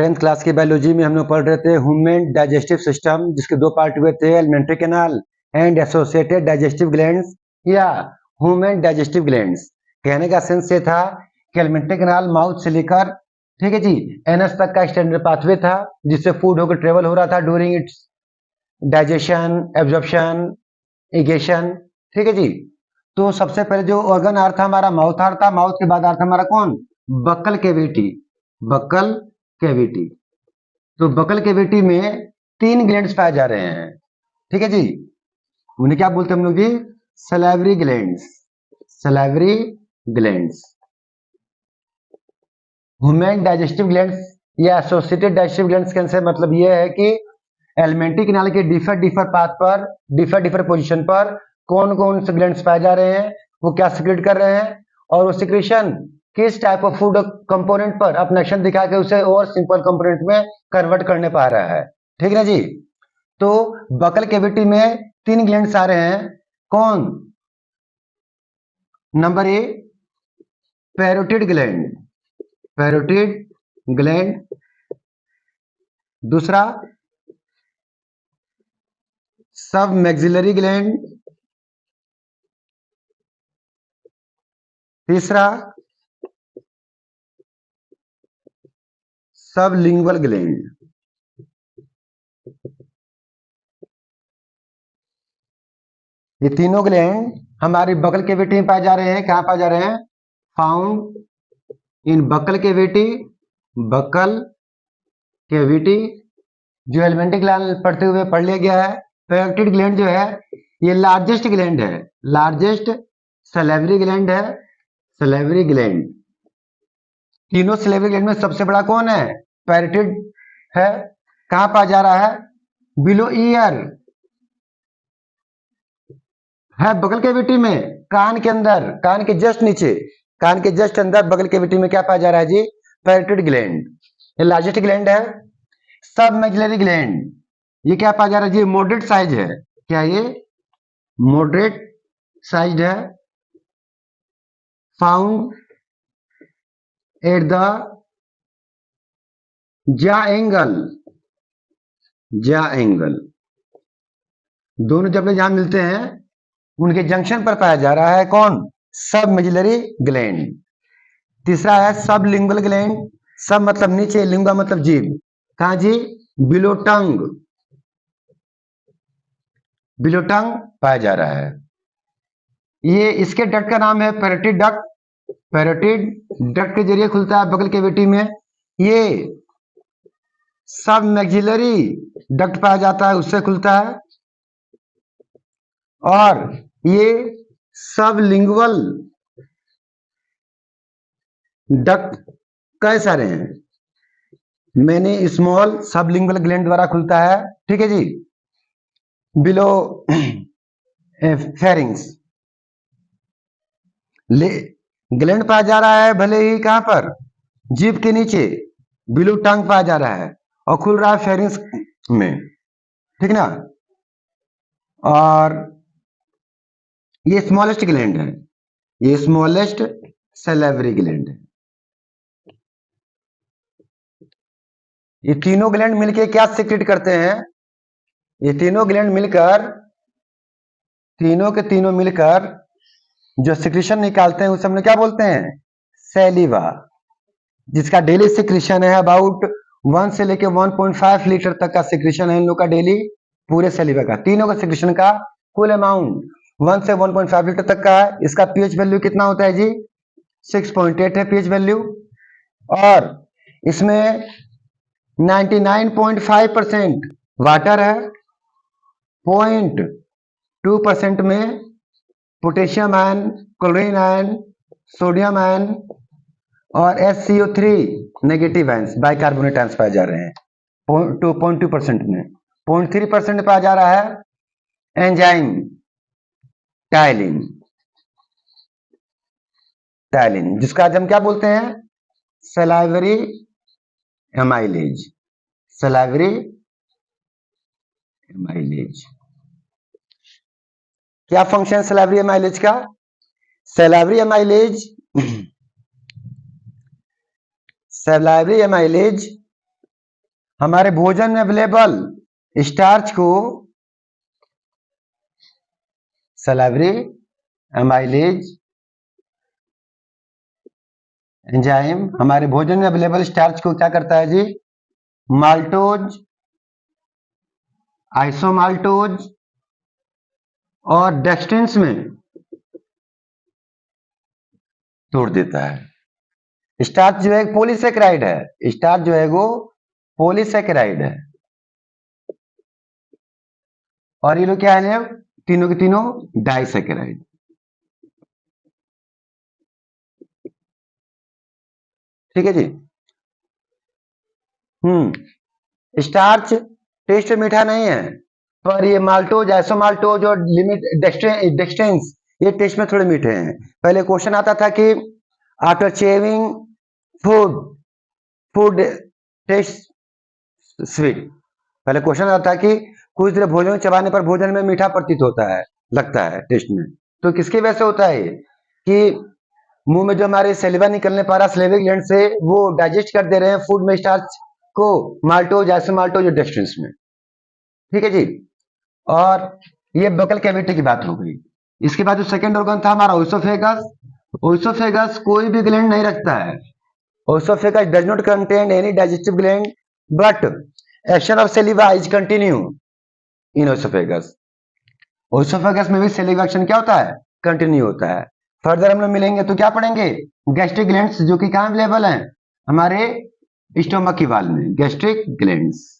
10th class की biology में हम लोग पढ़ रहे थे ह्यूमन डाइजेस्टिव सिस्टम, जिसके दो पार्ट हुए थे, alimentary canal and associated digestive glands या ह्यूमन डाइजेस्टिव ग्लैंड्स। कहने का सेंस ये था कि एलिमेंट्री कैनाल माउथ से लेकर, ठीक है जी, एनस तक का स्टैंडर्ड पाथवे था, जिससे फूड होकर ट्रेवल हो रहा था ड्यूरिंग इट्स डाइजेशन, एब्जॉर्प्शन, इगेशन, ठीक है जी। तो सबसे पहले जो ऑर्गन आर था हमारा माउथ आर था, माउथ के बाद आर था हमारा कौन, बक्कल कैविटी। बक्कल कैविटी, तो बक्कल कैविटी में 3 ग्लैंड्स पाए जा रहे हैं, ठीक है जी। उन्हें क्या बोलते हैं हम लोग जी, salivary glands. Salivary glands. Human digestive glands या एसोसिएटेड डाइजेस्टिव ग्लैंड्स के मतलब ये है कि एलिमेंट्री कैनाल के डिफर पाथ पर, डिफर पोजीशन पर कौन कौन से ग्लैंड्स पाए जा रहे हैं, वो क्या सिक्रेट कर रहे हैं, और वो सिक्रेशन किस टाइप ऑफ फूड कंपोनेंट पर अपना एक्शन दिखा के उसे और सिंपल कंपोनेंट में कन्वर्ट करने पा रहा है, ठीक है जी। तो बकल कैविटी में 3 ग्लैंड्स आ रहे हैं, कौन, number A parotid gland, parotid gland. दूसरा सब मैक्सिलरी ग्लैंड। तीसरा सब लिंगुअल ग्लैंड। ये तीनों ग्लैंड हमारी बकल कैविटी में पाए जा रहे हैं। कहां पाए जा रहे हैं, found in buccal cavity. Buccal cavity जो एलिमेंट्री ग्लैंड पढ़ते हुए पढ़ लिया गया है। पैरोटिड ग्लैंड जो है ये लार्जेस्ट ग्लैंड है, लार्जेस्ट सैलिवरी ग्लैंड है, सैलिवरी ग्लैंड। तीनों सैलिवरी ग्लैंड में सबसे बड़ा कौन है, पैरोटिड है। कहां पाया जा रहा है, बिलो ईयर है, बगल कैविटी में, कान के अंदर, कान के जस्ट नीचे, कान के जस्ट अंदर बगल कैविटी में क्या पाया जा रहा है जी, पैरोटिड ग्लैंड। ये लार्जेस्ट ग्लैंड है। सब मैक्सिलरी ग्लैंड ये क्या पाया जा रहा है जी, मॉडरेट साइज है। क्या ये मॉडरेट साइज है। फाउंड एट द जा एंगल, जा एंगल, दोनों जब जहां मिलते हैं उनके जंक्शन पर पाया जा रहा है कौन, सब मैक्सिलरी ग्लैंड। तीसरा है सब लिंगुअल ग्लैंड। सब मतलब नीचे, लिंगुआ मतलब जीभ। कहा जी, बिलो टंग, बिलो टंग पाया जा रहा है। ये इसके डक्ट का नाम है पैरोटिड डक्ट। पैरोटिड डक्ट के जरिए खुलता है बगल कैविटी में। ये सब मैक्सिलरी डक्ट पाया जाता है, उससे खुलता है। और ये सब लिंगुअल डक्ट कई सारे हैं, मैंने स्मॉल सब लिंगुअल ग्लैंड द्वारा खुलता है, ठीक है जी, बिलो फेरिंग्स। ग्लैंड पाया जा रहा है भले ही कहां पर, जीभ के नीचे, बिलो टंग पाया जा रहा है और खुल रहा है फेरिंग्स में, ठीक ना। और ये स्मॉलेस्ट ग्लैंड है, ये स्मॉलेस्ट सैलिवरी ग्लैंड है। ये तीनों ग्लैंड मिलके क्या सिक्रेट करते हैं, ये तीनों ग्लैंड मिलकर, तीनों के तीनों मिलकर जो सिक्रेशन निकालते हैं उसे हम लोग क्या बोलते हैं, सैलिवा, जिसका डेली सिक्रेशन है अबाउट 1 से लेके 1.5 लीटर तक का सिक्रेशन है इन लोग का डेली, पूरे सैलिवा का। तीनों का सिक्रेशन का कुल अमाउंट 1 से 1.5 लीटर तक का है। इसका पीएच वैल्यू कितना होता है जी, 6.8 है पीएच वैल्यू। और इसमें 99.5% वाटर है, 0.2% में potassium ion, chlorine ion, sodium ion और SCO3 negative ions, bicarbonate ions पाए जा रहे हैं 2.2% में। 0.3% पाया जा रहा है एंजाइम टाइलिन, टाइलिन जिसका आज हम क्या बोलते हैं, सलाइवरी एमाइलेज, सलाइवरी एमाइलेज। क्या फंक्शन सलाइवरी एमाइलेज का, सलाइवरी एमाइलेज, सलाइवरी एमाइलेज हमारे भोजन में अवेलेबल स्टार्च को सलाइवरी, एमाइलेज, एंजाइम, हमारे भोजन में अवेलेबल स्टार्च को क्या करता है जी? माल्टोज, आइसोमाल्टोज और डेक्सट्रिन्स में तोड़ देता है। स्टार्च जो है पॉलीसेकेराइड है, स्टार्च जो है वो पॉलीसेकेराइड है, और ये लोग क्या है? तीनों के तीनों डाइसेकेराइड। ठीक है जी। स्टार्च टेस्ट में मीठा नहीं है, पर ये माल्टोज, आइसोमाल्टोज और डेक्सट्रेंस ये टेस्ट में थोड़े मीठे हैं। पहले क्वेश्चन आता था कि after chewing food, food taste sweet. पहले क्वेश्चन आता था कि कुछ देर भोजन चबाने पर भोजन में मीठा प्रतीत होता है, लगता है टेस्ट में। तो किसकी वजह से होता है कि मुंह में जो हमारे सेलिवा निकलने पा रहा सलेविक ग्लैंड से, वो डाइजेस्ट कर दे रहे हैं फूड में स्टार्च को, माल्टोज, आइसोमाल्टोज और डेक्सट्रिन्स में। ठीक है जी। और ये बकल कैविटी की बात हो गई। इसके बाद जो सेकंड ऑर्गन था हमारा ओइसोफेगस। ओइसोफेगस कोई भी ग्लैंड नहीं रखता है। Oesophagus does not contain any digestive gland, but action of saliva is continue in oesophagus. Oesophagus में भी सेलिवा एक्शन क्या होता है? कंटिन्यू होता है। फर्दर हम लोग मिलेंगे तो क्या पढ़ेंगे? गैस्ट्रिक ग्लैंड्स, जो कि कहां अवेलेबल हैं? हमारे स्टोमक की वाल में, गैस्ट्रिक ग्लैंड्स।